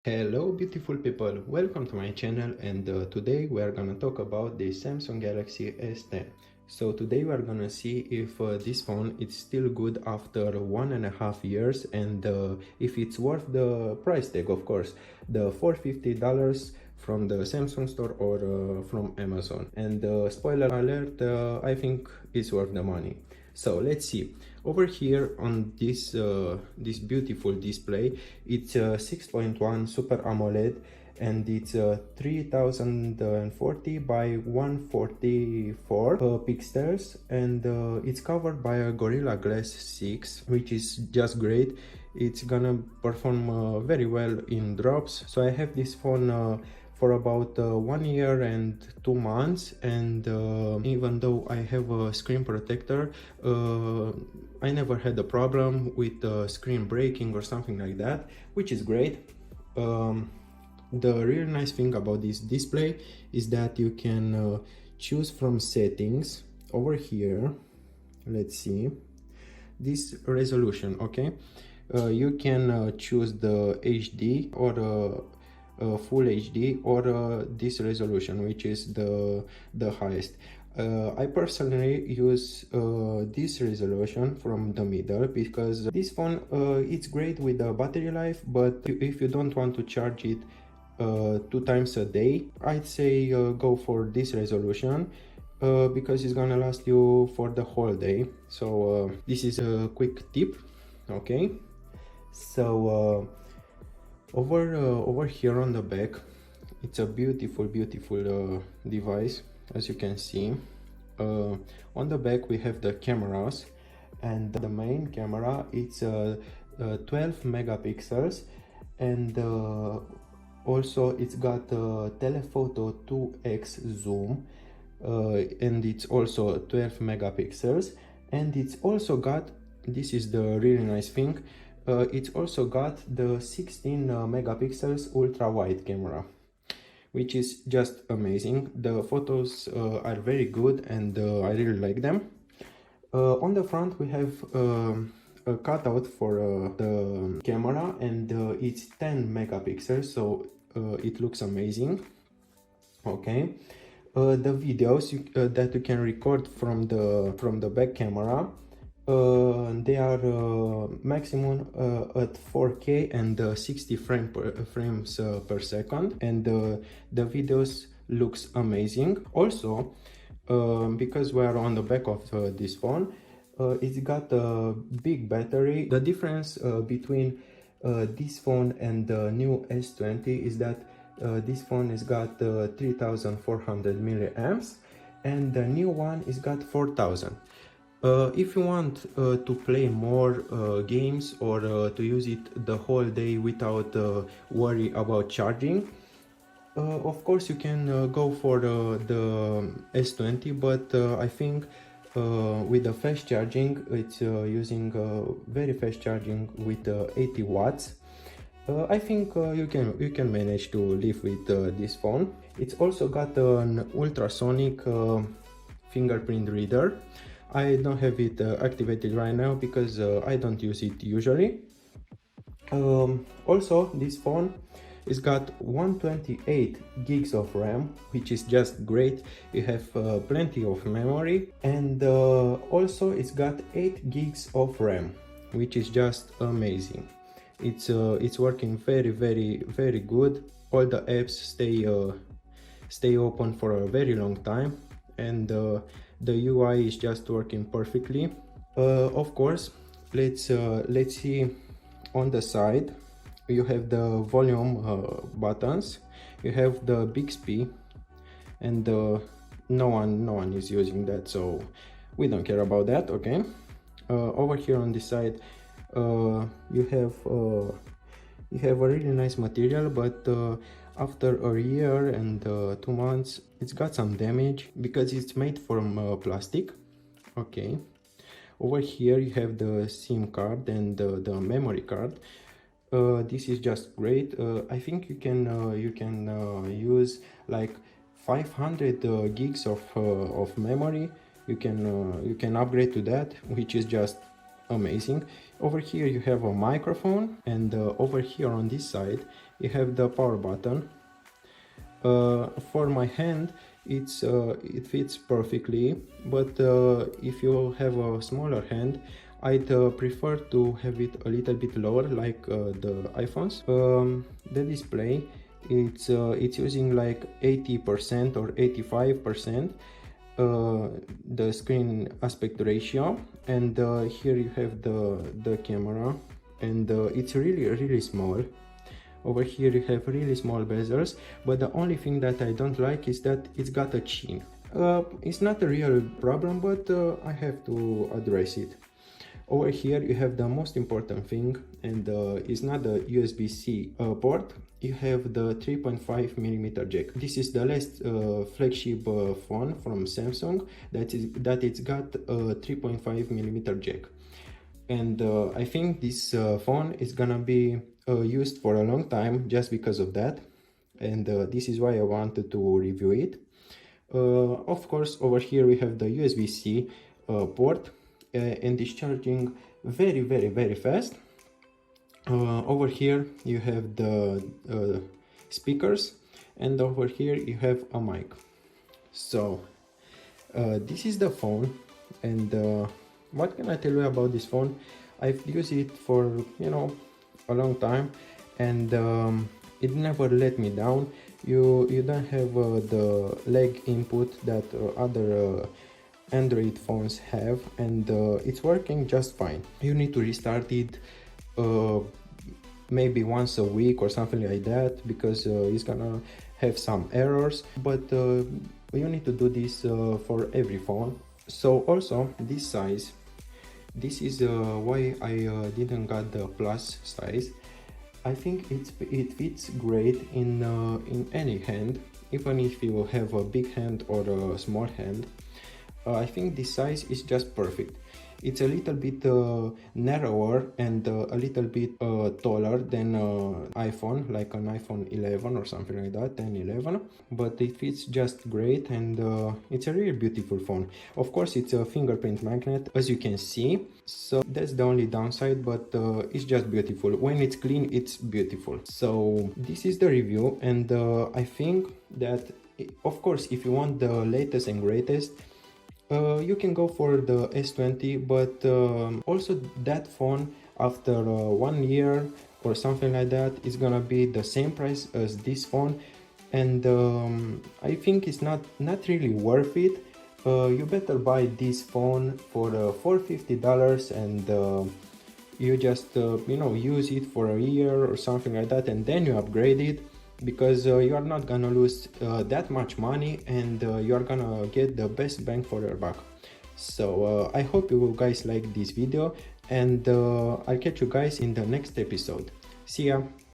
Hello beautiful people, welcome to my channel, and today we are gonna talk about the Samsung Galaxy S10. So today we are gonna see if this phone is still good after 1.5 years, and if it's worth the price tag, of course, the $450 from the Samsung store or from Amazon. And spoiler alert, I think it's worth the money. So let's see. Over here on this beautiful display, it's a 6.1 Super AMOLED, and it's 3040 by 144 pixels, and it's covered by a Gorilla Glass 6, which is just great. It's gonna perform very well in drops. So I have this phone for about 1 year and 2 months, and even though I have a screen protector, I never had a problem with screen breaking or something like that, which is great. The real nice thing about this display is that you can choose from settings over here. Let's see this resolution. Okay, you can choose the HD or full HD or this resolution, which is the highest. I personally use this resolution from the middle, because this phone it's great with the battery life, but if you don't want to charge it 2 times a day, I'd say go for this resolution, because it's gonna last you for the whole day. So this is a quick tip. Okay, so over here on the back, it's a beautiful device, as you can see. On the back we have the cameras, and the main camera, it's 12 megapixels, and also it's got telephoto 2x zoom, and it's also 12 megapixels, and it's also got, this is the really nice thing, it's also got the 16 megapixels ultra wide camera, which is just amazing. The photos are very good, and I really like them. On the front we have a cutout for the camera, and it's 10 megapixels, so it looks amazing. Okay, the videos that you can record from the back camera, they are maximum at 4K and 60 frames per second, and the videos looks amazing. Also, because we are on the back of this phone, it's got a big battery. The difference between this phone and the new S20 is that this phone has got 3400 milliamps, and the new one is got 4000. If you want to play more games, or to use it the whole day without worry about charging, of course you can go for the S20, but I think with the fast charging, it's using very fast charging with 80 watts. I think you can manage to live with this phone. It's also got an ultrasonic fingerprint reader. I don't have it activated right now because I don't use it usually. Also, this phone has got 128 gigs of RAM, which is just great. You have plenty of memory, and also it's got 8 gigs of RAM, which is just amazing. It's working very good. All the apps stay open for a very long time, and the UI is just working perfectly. Of course, let's see. On the side you have the volume buttons, you have the Bixby, and no one is using that, so we don't care about that. Okay, over here on this side you have a really nice material, but after a year and 2 months it's got some damage because it's made from plastic. Okay, over here you have the SIM card and the memory card. This is just great. I think you can use like 500 gigs of memory. You can upgrade to that, which is just amazing. Over here you have a microphone, and over here on this side you have the power button. For my hand, it fits perfectly, but if you have a smaller hand, I'd prefer to have it a little bit lower, like the iPhones. The display, it's using like 80% or 85% the screen aspect ratio, and here you have the camera, and it's really small. Over here you have really small bezels, but the only thing that I don't like is that it's got a chin. It's not a real problem, but I have to address it. Over here you have the most important thing, and it's not the USB-C port. You have the 3.5mm jack. This is the last flagship phone from Samsung that it's got a 3.5mm jack. And I think this phone is gonna be used for a long time just because of that, and this is why I wanted to review it. Of course, over here we have the USB-C port, and it's charging very fast. Over here you have the speakers, and over here you have a mic. So this is the phone, and what can I tell you about this phone? I've used it for, you know, a long time, and it never let me down. You don't have the lag input that other Android phones have, and it's working just fine. You need to restart it maybe once a week or something like that, because it's gonna have some errors, but you need to do this for every phone. So also this size, this is why I didn't got the plus size. I think it fits great in any hand, even if you have a big hand or a small hand. I think this size is just perfect. It's a little bit narrower and a little bit taller than iPhone, like an iPhone 11 or something like that, 10, 11. But it fits just great, and it's a really beautiful phone. Of course, it's a fingerprint magnet, as you can see. So that's the only downside, but it's just beautiful. When it's clean, it's beautiful. So this is the review, and I think that, of course, if you want the latest and greatest, you can go for the S20, but also that phone after 1 year or something like that is gonna be the same price as this phone, and I think it's not really worth it. You better buy this phone for $450, and you just you know, use it for a year or something like that, and then you upgrade it, because you are not gonna lose that much money, and you are gonna get the best bang for your buck. So I hope you guys like this video, and I'll catch you guys in the next episode. See ya!